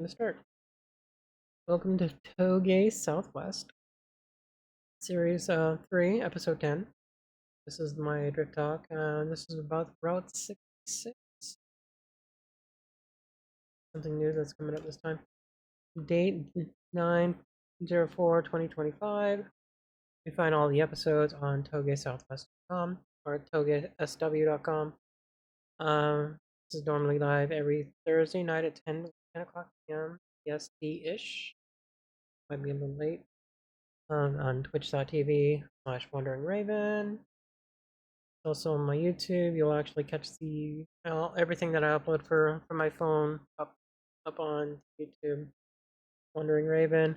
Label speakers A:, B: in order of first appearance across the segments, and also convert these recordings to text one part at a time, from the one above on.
A: Gonna start. Welcome to Toge Southwest, Series 3, Episode 10. This is my drift talk, and this is about Route 66. Something new that's coming up this time. Date 9/04/2025. You find all the episodes on TougeSW.com or TougeSW.com. This is normally live every Thursday night at 10 o'clock p.m. EST-ish. Might be a little late. On twitch.tv/Wandering Raven. Also on my YouTube, you'll actually catch the everything that I upload for my phone up on YouTube. Wandering Raven.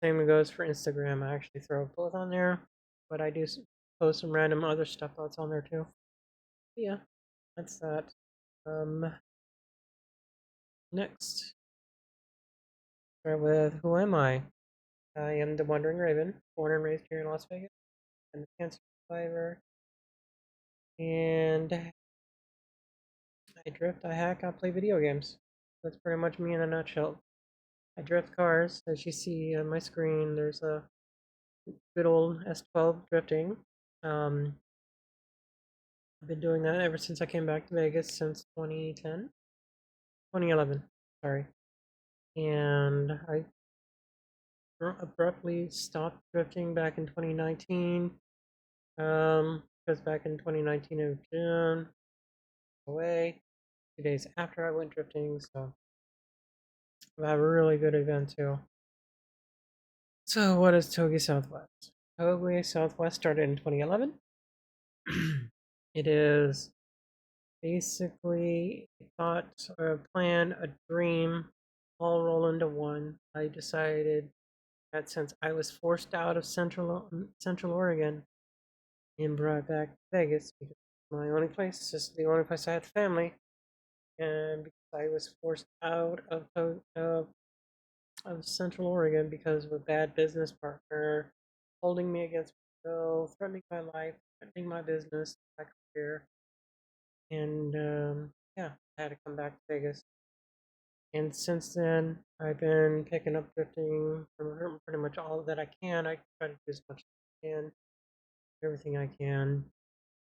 A: Same goes for Instagram. I actually throw both on there, but I do post some random other stuff that's on there too. But yeah, that's that. Next, start with who am I? I am the Wandering Raven, born and raised here in Las Vegas. I'm a cancer survivor, and I drift, I hack, I play video games. That's pretty much me in a nutshell. I drift cars. As you see on my screen, there's a good old S12 drifting. I've been doing that ever since I came back to Vegas since 2010, 2011, sorry. And I abruptly stopped drifting back in 2019. Because back in 2019 in June, away 2 days after I went drifting, so I have a really good event too. So what is Toge Southwest? Toge Southwest started in 2011. It is basically a thought, a plan, a dream, all roll into one. I decided that since I was forced out of Central Oregon and brought back to Vegas because it's my only place, it's just the only place I had family, and because I was forced out of Central Oregon because of a bad business partner holding me against my will, threatening my life, threatening my business, my career. And yeah, I had to come back to Vegas. And since then, I've been picking up drifting from pretty much all that I can. I try to do as much as I can, everything I can.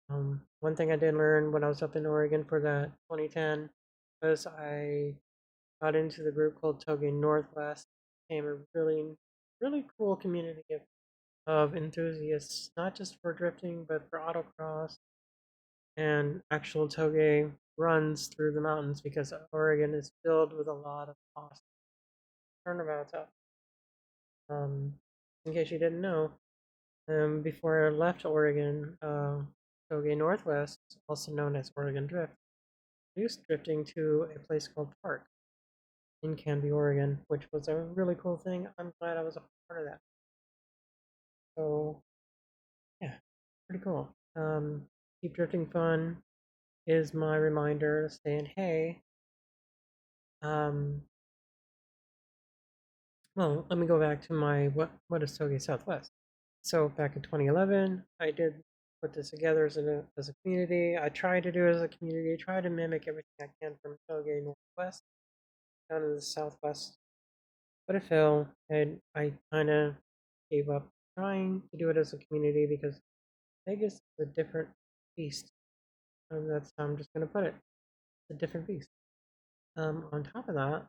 A: One thing I did learn when I was up in Oregon for that 2010 was I got into the group called Toge Northwest. Became a really cool community of enthusiasts, not just for drifting, but for autocross and actual toge runs through the mountains because Oregon is filled with a lot of awesome turnabouts up. In case you didn't know, before I left Oregon, Toge Northwest, also known as Oregon Drift, introduced drifting to a place called Park in Canby, Oregon, which was a really cool thing. I'm glad I was a part of that. So, yeah, pretty cool. Keep drifting fun is my reminder saying, hey, well, let me go back to my what is Toge Southwest. So back in 2011, I did put this together as a community. I tried to do it as a community, try to mimic everything I can from Toge Northwest down to the Southwest, but it failed, and I kind of gave up trying to do it as a community because Vegas is a different beast. That's how I'm just gonna put it. It's a different beast. On top of that,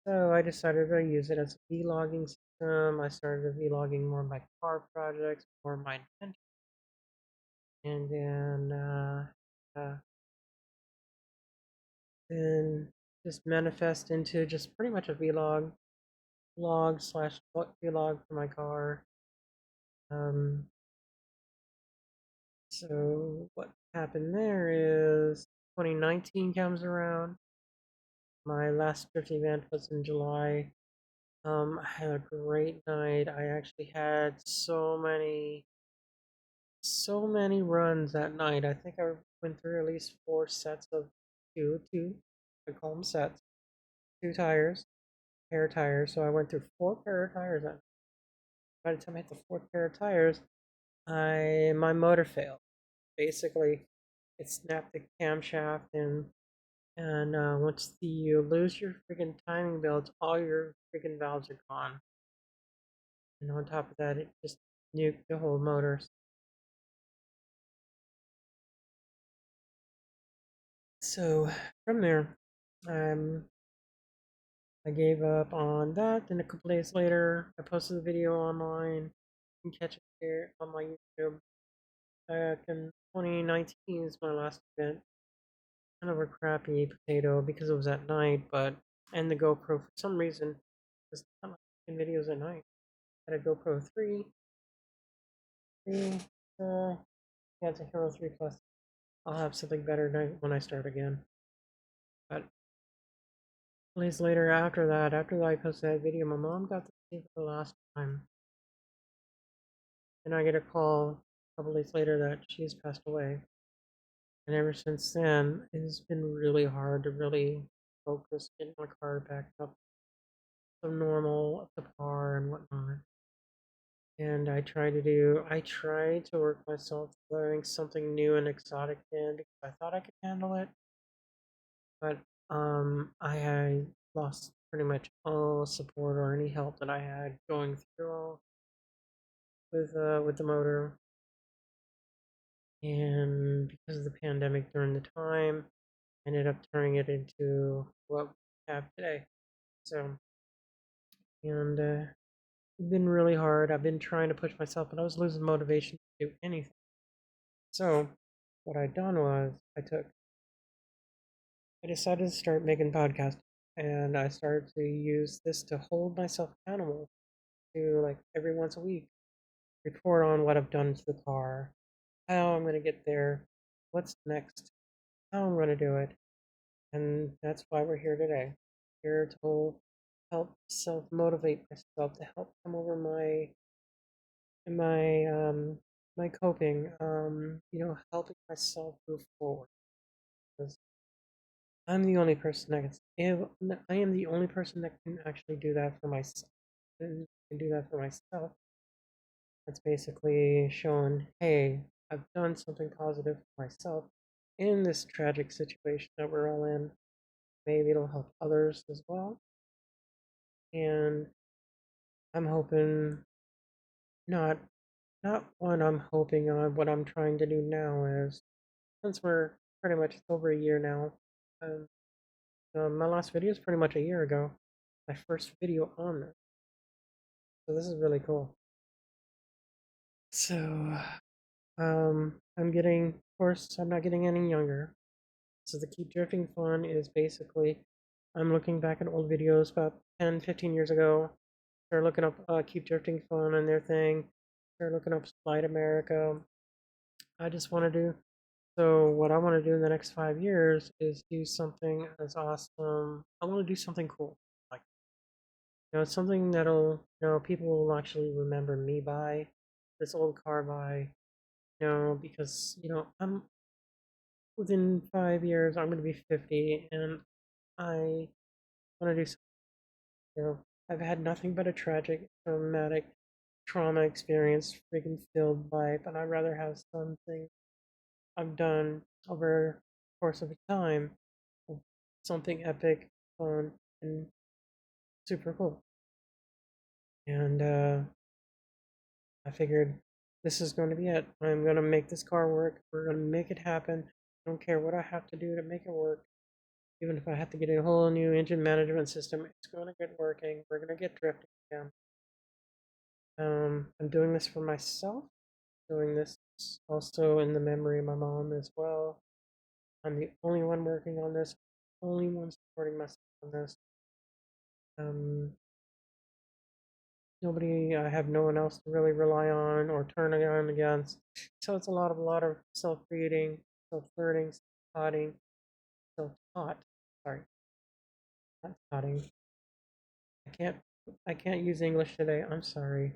A: so I decided to use it as a vlogging system. I started vlogging more of my car projects, more of my adventures, and uh, then just manifest into just pretty much a vlog slash vlog for my car. Um, so what happened there is 2019 comes around. My last drift event was in July. I had a great night. I actually had so many runs that night. I think I went through at least 4 sets of two. I call them sets. 2 tires, pair of tires. So I went through 4 pair of tires. By the time I hit the 4th pair of tires, my motor failed. Basically, it snapped the camshaft, and And once you lose your freaking timing belts, all your freaking valves are gone. And on top of that, it just nuked the whole motor. So from there, um, I gave up on that. Then a couple days later, I posted the video online. You can catch it here on my YouTube. Back in 2019 is my last event. Kind of a crappy potato because it was at night, but and the GoPro for some reason was not making videos at night. I had a GoPro 3, yeah, it's a Hero 3 Plus. I'll have something better when I start again. But days later, after I posted that video, my mom got to see it for the last time, and I get a call a couple days later that she's passed away. And ever since then, it's been really hard to really focus, get my car back up to normal, up to par, and whatnot. And I tried to work myself learning something new and exotic in because I thought I could handle it, but I had lost pretty much all support or any help that I had going through with the motor, and because of the pandemic during the time, I ended up turning it into what we have today. So, and it's been really hard. I've been trying to push myself, but I was losing motivation to do anything. So, what I done was I decided to start making podcasts, and I started to use this to hold myself accountable to like every once a week report on what I've done to the car, how I'm going to get there, what's next, how I'm going to do it, and that's why we're here today. Here to help self motivate myself, to help come over my my coping, helping myself move forward. Because I'm the only person that I am the only person that can actually do that for myself. Can do that for myself. That's basically showing, hey, I've done something positive for myself in this tragic situation that we're all in. Maybe it'll help others as well. And I'm hoping not not what I'm hoping on. What I'm trying to do now is, since we're pretty much over a year now, um, my last video is pretty much a year ago. My first video on this, so this is really cool. So, of course, I'm not getting any younger. So the Keep Drifting Fun is basically, I'm looking back at old videos about 10, 15 years ago. Start looking up Keep Drifting Fun and their thing. Start looking up Slide America. I just want to do, so what I want to do in the next 5 years is do something as awesome. I want to do something cool. Like, something that'll, people will actually remember me by, this old car by, because, I'm within 5 years, I'm going to be 50, and I want to do something. I've had nothing but a tragic, traumatic trauma experience, freaking filled life, and I'd rather have something I've done over the course of a time, something epic, fun, and super cool. And I figured this is going to be it. I'm going to make this car work. We're going to make it happen. I don't care what I have to do to make it work. Even if I have to get a whole new engine management system, it's going to get working. We're going to get drifting again. I'm doing this for myself. Doing this also in the memory of my mom as well. I'm the only one working on this. Only one supporting myself on this. Um, I have no one else to really rely on or turn on against. So it's a lot of self-reading, self-learning, self-taughting, self-taught. Sorry, not taughting. I can't I can't use English today. I'm sorry.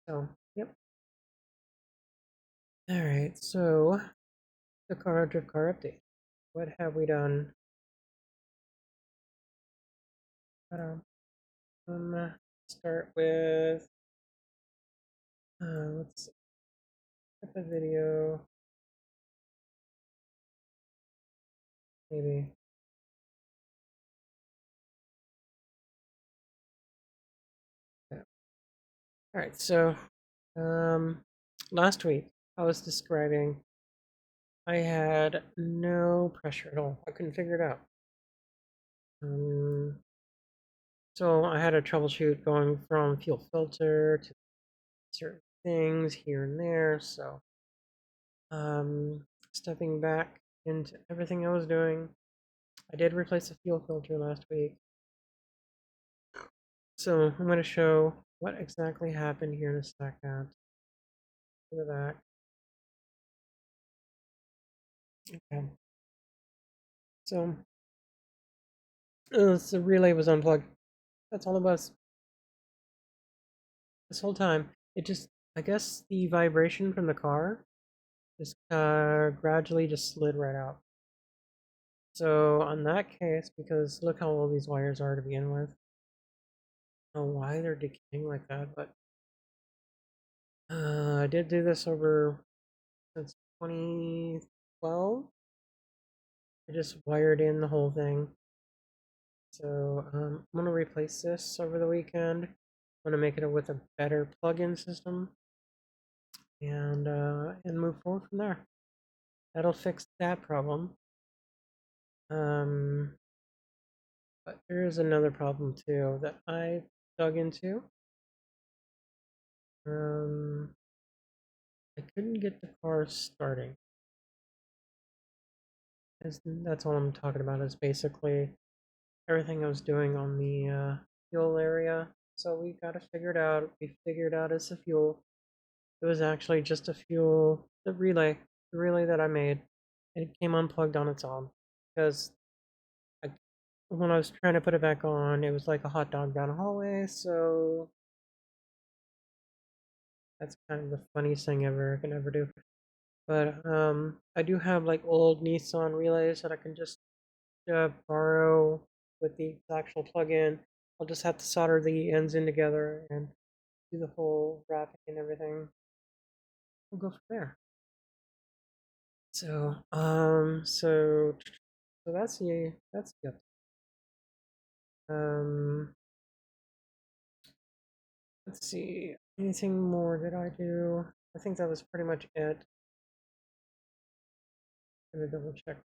A: So, yep. All right. So, the drift car update. What have we done? Start with let's at the video. maybe. Yeah. All right, so um, last week I was describing I had no pressure at all. I couldn't figure it out. Um, so I had a troubleshoot going from fuel filter to certain things here and there. So um, stepping back into everything I was doing, I did replace the fuel filter last week. So I'm going to show what exactly happened here in a second. To the back. Okay. So the relay was unplugged. That's all it was. This whole time, it just, I guess the vibration from the car just gradually just slid right out. So on that case, because look how old these wires are to begin with. I don't know why they're decaying like that, but I did do this over since 2012. I just wired in the whole thing. So I'm gonna replace this over the weekend. I'm gonna make it with a better plug-in system and move forward from there. That'll fix that problem. Um, but there is another problem too that I dug into. I couldn't get the car starting. That's all I'm talking about is basically everything I was doing on the fuel area. So we got to figure it out. We figured out it's a fuel. It was actually just a fuel, the relay that I made. And it came unplugged on its own because I, when I was trying to put it back on, it was like a hot dog down a hallway. So that's kind of the funniest thing ever I can ever do. But I do have like old Nissan relays that I can just borrow with the actual plug-in. I'll just have to solder the ends in together and do the whole wrapping and everything. We'll go from there. So so that's the let's see. Anything more did I do? I think that was pretty much it. I'm gonna double check.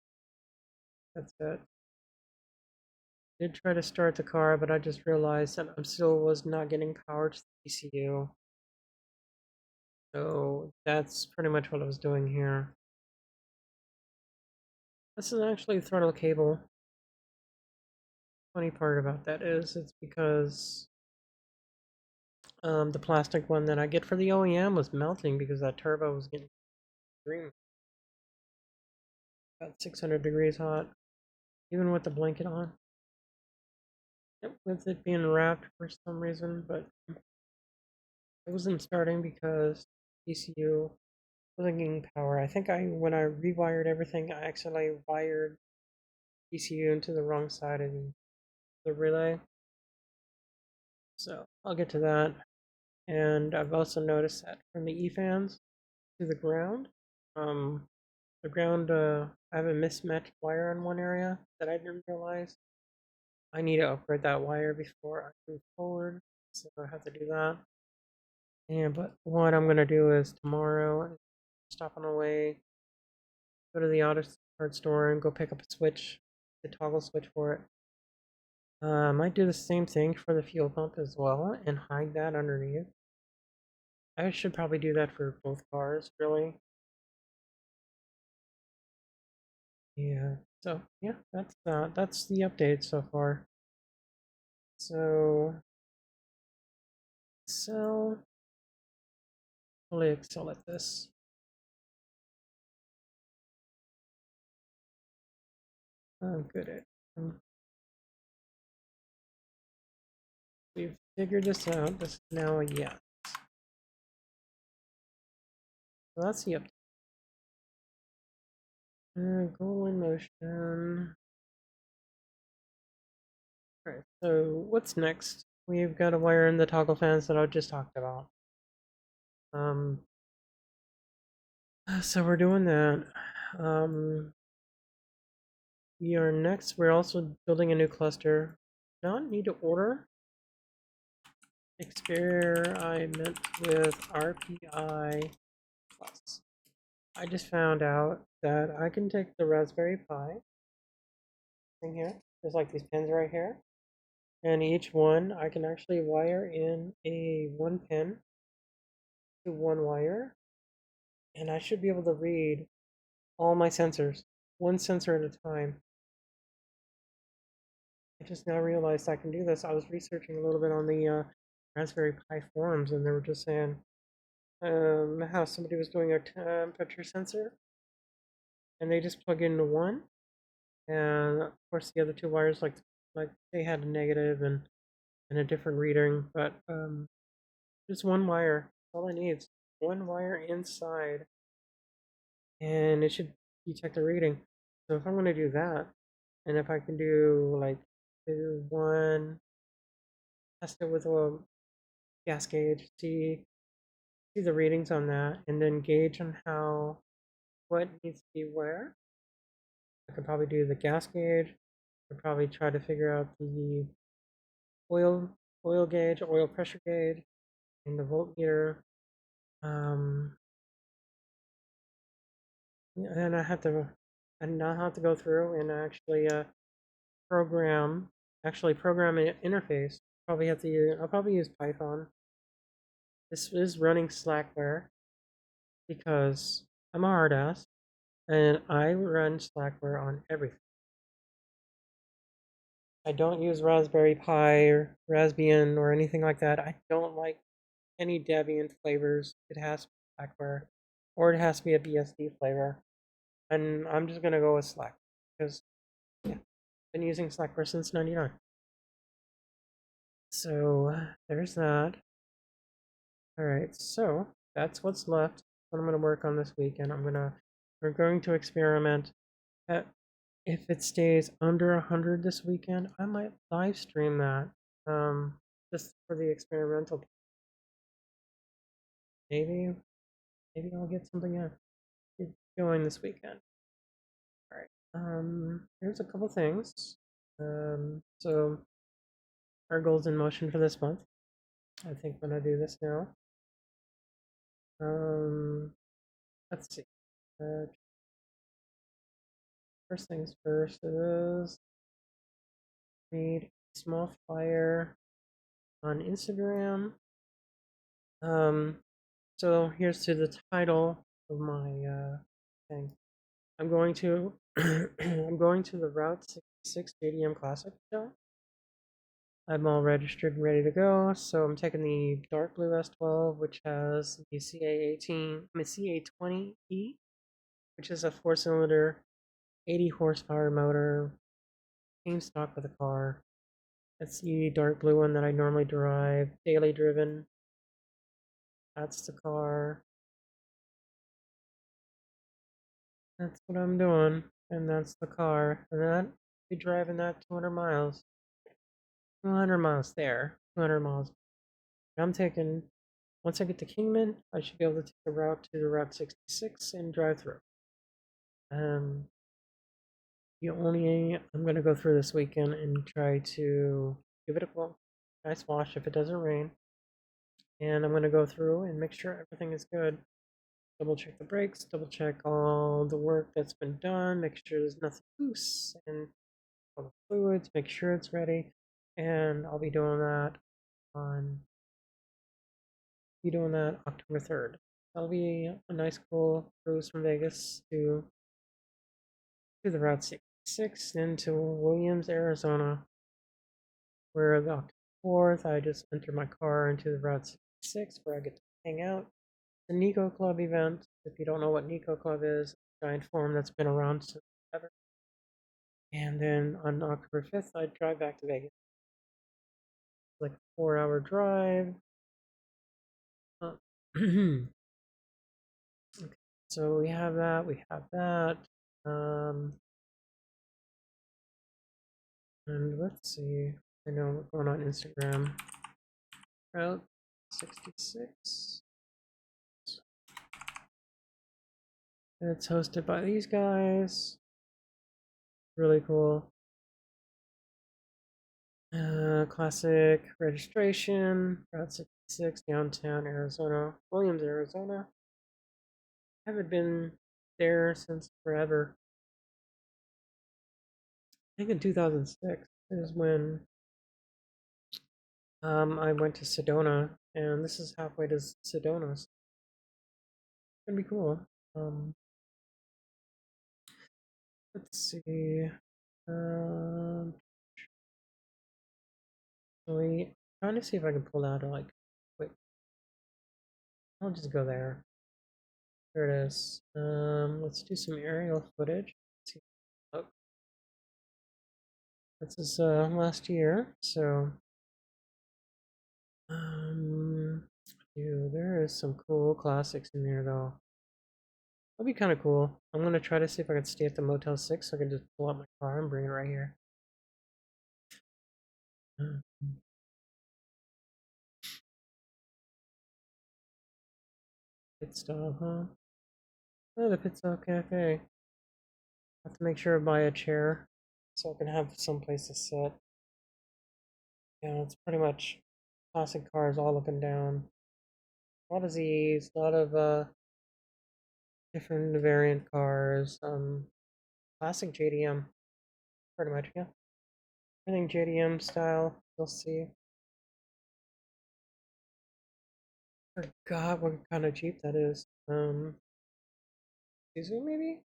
A: That's it. Did try to start the car, but I just realized that I still was not getting power to the ECU. So that's pretty much what I was doing here. This is actually a throttle cable. Funny part about that is it's because the plastic one that I get for the OEM was melting because that turbo was getting extreme, about 600 degrees hot, even with the blanket on. With it being wrapped for some reason, but it wasn't starting because ECU wasn't getting power. I think when I rewired everything, I accidentally wired ECU into the wrong side of the relay. So I'll get to that. And I've also noticed that from the E-fans to the ground, um, I have a mismatched wire in one area that I didn't realize. I need to upgrade that wire before I move forward, so I have to do that. And but what I'm gonna do is tomorrow, stop on the way, go to the auto parts store and go pick up a switch, the toggle switch for it. I might do the same thing for the fuel pump as well and hide that underneath. I should probably do that for both cars, really. Yeah. So yeah, that's the update so far. So excel, fully excel at this. I'm good at. We've figured this out. This is now a yes. So that's the update. Goal in motion. Alright, so what's next? We've got to wire in the toggle fans that I just talked about. Um, so we're doing that. Um, we're also building a new cluster. Not need to order. Experiment with RPI Plus. I just found out that I can take the Raspberry Pi thing here. There's like these pins right here. And each one I can actually wire in a 1 pin to one wire. And I should be able to read all my sensors, one sensor at a time. I just now realized I can do this. I was researching a little bit on the Raspberry Pi forums, and they were just saying how somebody was doing a temperature sensor, and they just plug into one, and of course the other two wires like they had a negative and a different reading, but just one wire. That's all I need. One wire inside, and it should detect a reading. So if I'm going to do that, and if I can do like do one, test it with a gas gauge, see the readings on that, and then gauge on what needs to be where. I could probably do the gas gauge. I could probably try to figure out the oil gauge, oil pressure gauge, and the voltmeter. Um, and now have to go through and program program an interface. I'll probably use Python. This is running Slackware because I'm a hard ass and I run Slackware on everything. I don't use Raspberry Pi or Raspbian or anything like that. I don't like any Debian flavors. It has to be Slackware or it has to be a BSD flavor. And I'm just gonna go with Slack because yeah, I've been using Slackware since '99. So there's that. All right, so that's what's left. What I'm gonna work on this weekend. We're going to experiment. If it stays under 100 this weekend, I might live stream that. Just for the experimental. Maybe I'll get something going this weekend. All right. Here's a couple things. So our goals in motion for this month. I think when I do this now. Let's see. Uh, First things first is made a small flyer on Instagram. So here's to the title of my thing. I'm going to I'm going to the Route 66 JDM Classic show. I'm all registered and ready to go. So I'm taking the dark blue S12, which has the CA20E, which is a 4-cylinder, 80 horsepower motor, came stock with the car. That's the dark blue one that I normally drive, daily driven. That's the car. That's what I'm doing, and that's the car. And that be driving that 200 miles. 200 miles there, 200 miles. I'm taking, once I get to Kingman, I should be able to take the route to the Route 66 and drive through. I'm going to go through this weekend and try to give it a nice wash if it doesn't rain. And I'm going to go through and make sure everything is good. Double check the brakes, double check all the work that's been done, make sure there's nothing loose, and all the fluids, make sure it's ready. And I'll be doing that October 3rd. That'll be a nice cool cruise from Vegas to the Route 66 into Williams, Arizona, where the October 4th I just enter my car into the Route 66 where I get to hang out. The Nicoclub event, if you don't know what Nicoclub is, a giant forum that's been around since ever. And then on October 5th, I drive back to Vegas. It's like a 4-hour drive. Okay. So we have that. And let's see. I know we're going on Instagram. Route 66. It's hosted by these guys. Really cool. Classic registration, Route 66, downtown Arizona, Williams, Arizona. Haven't been there since forever. I think in 2006 is when I went to Sedona, and this is halfway to Sedona. So it's gonna be cool. Um, let's see. Um, trying to see if I can pull out like, wait, I'll just go there. There it is. Let's do some aerial footage. Let's see. Oh, this is last year, so um, there is some cool classics in there though. That'd be kind of cool. I'm gonna try to see if I can stay at the Motel 6 so I can just pull out my car and bring it right here. Mm. Pit stop, huh? Oh, the pit stop cafe. I have to make sure I buy a chair so I can have some place to sit. Yeah, it's pretty much classic cars all up and down. A lot of Z's, a lot of different variant cars. Classic JDM, pretty much, yeah. I think JDM style, you'll see. Forgot what kind of Jeep that is. Suzu maybe?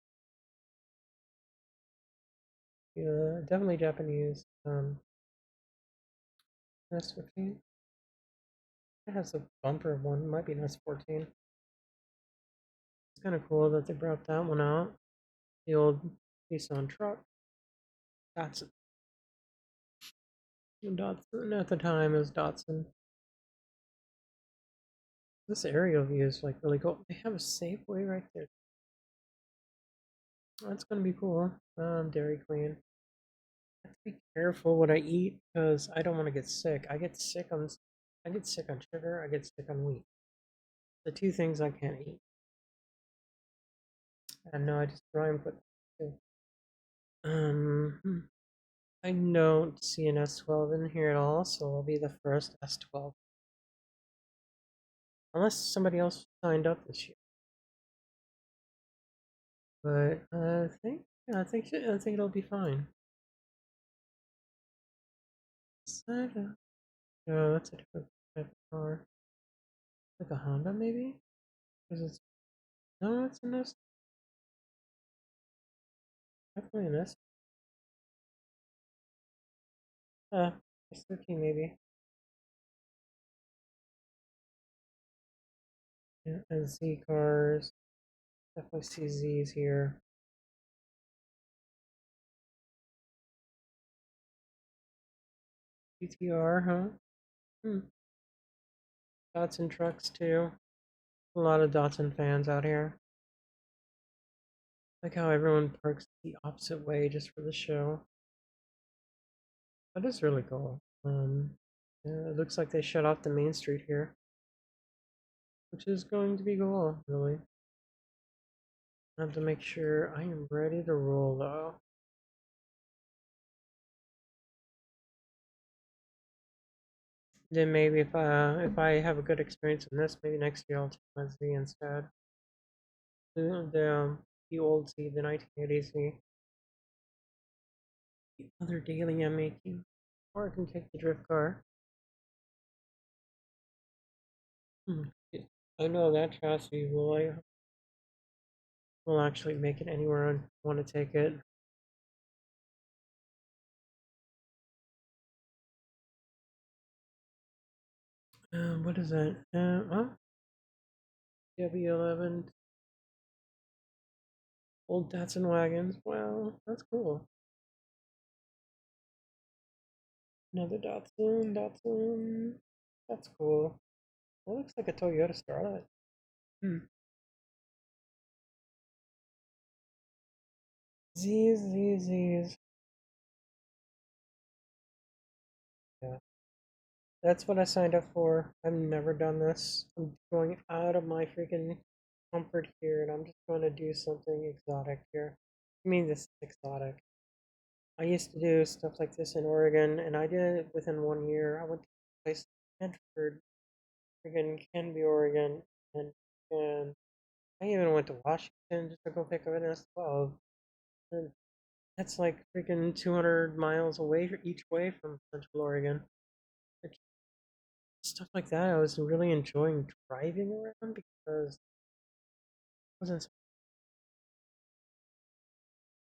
A: Yeah, definitely Japanese. S15. It has a bumper one, might be an S14. It's kind of cool that they brought that one out. The old Nissan truck. Datsun. Datsun at the time is Datsun. This aerial view is like really cool. They have a Safeway right there. That's gonna be cool. Dairy Queen. I have to be careful what I eat because I don't want to get sick. I get sick on sugar. I get sick on wheat. The two things I can't eat. And no, I just try and put. Hmm. I don't see an S12 in here at all, so I'll be the first S12. Unless somebody else signed up this year. But yeah, I think it'll be fine. Saga. No, that's a different type of car. Like a Honda, maybe? Because it's no, it's an S. Definitely an S. Uh, S13 maybe. Yeah, and Z cars. Definitely see Z's here. GTR, huh? Hmm. Datsun trucks too. A lot of Datsun fans out here. Like how everyone parks the opposite way just for the show. That is really cool. Yeah, it looks like they shut off the main street here, which is going to be cool, really. I have to make sure I am ready to roll though. Then maybe if I have a good experience in this, maybe next year I'll take my Z instead. The old Z, the 1980 Z. The other daily I'm making, or I can take the drift car. Hmm. I know that chassis will actually make it anywhere I want to take it. What is that? Oh, W11 old Datsun wagons. Wow, that's cool. Another Datsun. That's cool. That looks like a Toyota Starlet. Hmm. Z's. Yeah, that's what I signed up for. I've never done this. I'm going out of my freaking comfort here, and I'm just going to do something exotic here. I mean, this is exotic. I used to do stuff like this in Oregon, and I did it within 1 year. I went to a place in Medford, friggin' Canby, Oregon, and I even went to Washington just to go pick up an S12. And that's like freaking 200 miles away each way from Central Oregon. Like, stuff like that, I was really enjoying driving around because it wasn't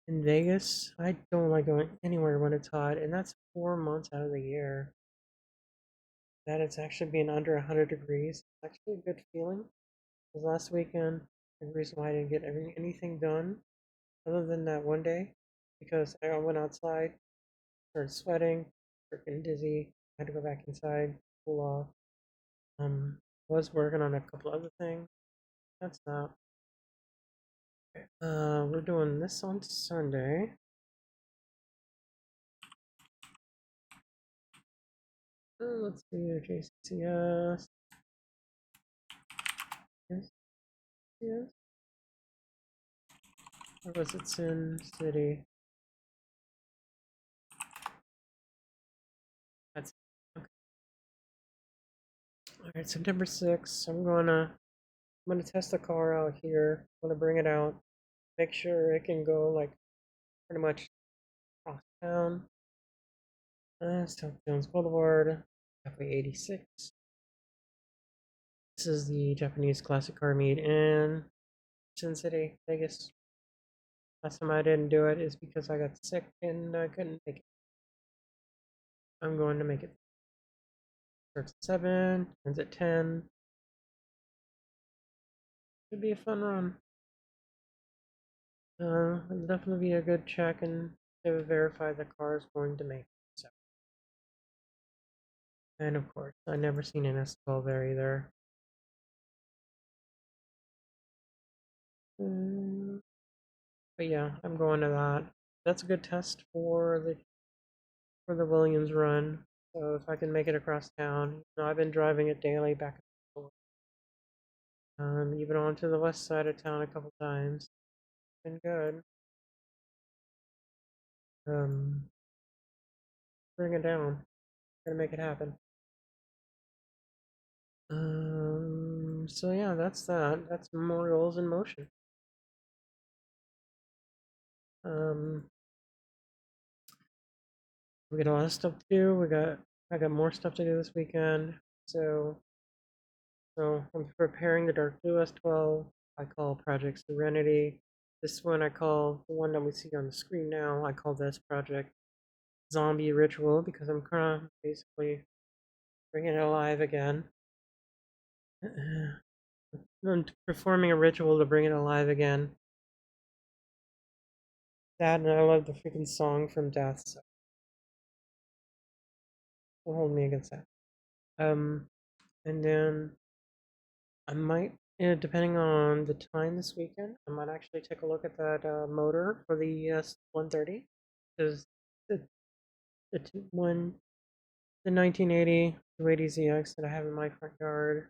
A: in Vegas. I don't like going anywhere when it's hot, and that's 4 months out of the year. That it's actually being under 100 degrees. It's actually a good feeling. Because last weekend, the reason why I didn't get anything done other than that one day, because I went outside, started sweating, freaking dizzy, had to go back inside, cool off. Was working on a couple other things. That's not. We're doing this on Sunday. Let's see here, JCCS. Yes, yes. Or was it Sin City? That's okay. All right, September 6th. I'm gonna test the car out here. I'm gonna bring it out, make sure it can go like pretty much across town. South Jones Boulevard, Highway 86. This is the Japanese classic car meet in Sin City, Vegas. Last time I didn't do it is because I got sick and I couldn't make it. I'm going to make it. Starts at 7, ends at 10. Should be a fun run. It'll definitely be a good check and to verify the car is going to make it. So. And of course, I never seen an S12 there either. But yeah, I'm going to that. That's a good test for the Williams run. So if I can make it across town, I've been driving it daily back and forth. Even onto the west side of town a couple times. Been good. Um, bring it down. Gonna make it happen. So yeah, that's that. That's Memorials in motion. Um, we got a lot of stuff to do. I got more stuff to do this weekend. So I'm preparing the Dark Blue S12. I call Project Serenity. This one I call the one that we see on the screen now. I call this Project Zombie Ritual because I'm kind of basically bringing it alive again. I'm performing a ritual to bring it alive again. That and I love the freaking song from Death. So don't hold me against that. And then I might, depending on the time this weekend, I might actually take a look at that motor for the S130 because the one the 1980 280ZX that I have in my front yard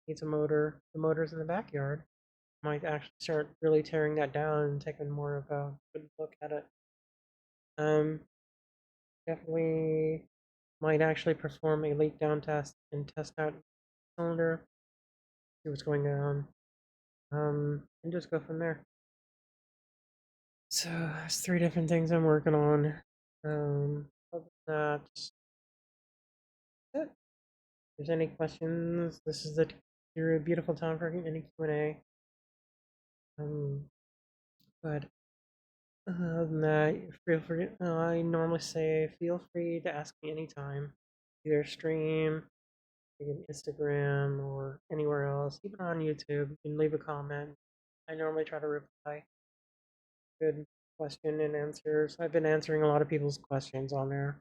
A: needs a motor. The motor's in the backyard. Might actually start really tearing that down and taking more of a good look at it. Um, Definitely might actually perform a leak down test and test out the cylinder, see what's going on, and just go from there. So there's 3 different things I'm working on. Other than that, that's it. If there's any questions, this is your beautiful time for any Q&A. But other than that, feel free. I normally say feel free to ask me anytime, either stream, Instagram, or anywhere else, even on YouTube. You can leave a comment. I normally try to reply. Good question and answers. I've been answering a lot of people's questions on there,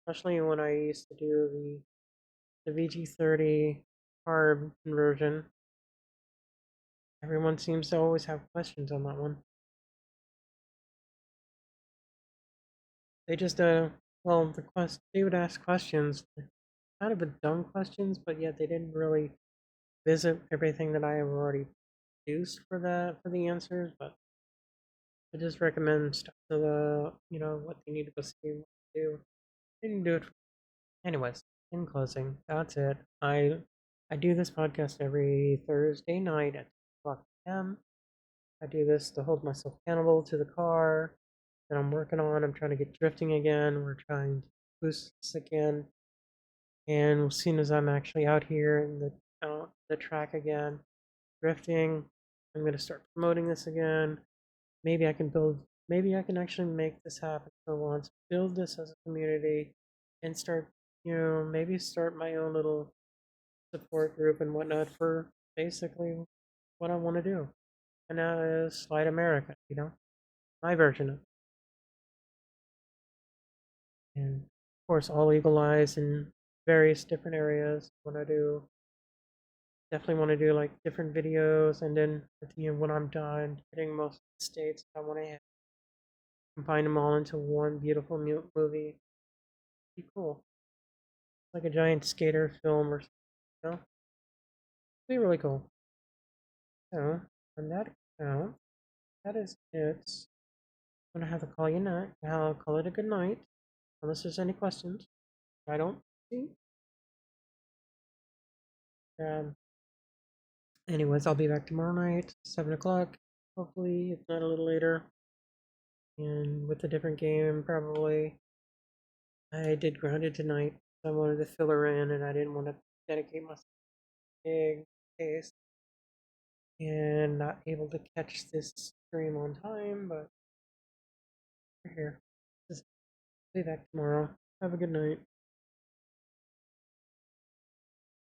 A: especially when I used to do the VG30 carb conversion. Everyone seems to always have questions on that one. They just well, they would ask questions, kind of a dumb questions, but yet they didn't really visit everything that I have already used for the answers. But I just recommend stuff to what they need to go see, what to do. They didn't do it. Anyways, in closing, that's it. I do this podcast every Thursday night at 2 o'clock p.m. I do this to hold myself accountable to the car that I'm working on. I'm trying to get drifting again. We're trying to boost this again. And as soon as I'm actually out here in the track again, drifting, I'm gonna start promoting this again. Maybe I can build. Maybe I can actually make this happen for once. Build this as a community, and start. Maybe start my own little support group and whatnot for basically what I want to do. And that is Slide America. My version of it. And of course, all legalized in various different areas. Definitely want to do like different videos, and then at the end when I'm done hitting most of the states, I want to combine them all into one beautiful movie. Be cool, like a giant skater film or something. Be really cool. So on that account, that is it. I'm gonna have to call you night. I'll call it a good night, unless there's any questions. I don't see. Um, Anyways, I'll be back tomorrow night, 7 o'clock. Hopefully, if not a little later, and with a different game probably. I did Grounded tonight. So I wanted to fill her in, and I didn't want to dedicate myself to big case and not able to catch this stream on time, but we're here. Just be back tomorrow. Have a good night.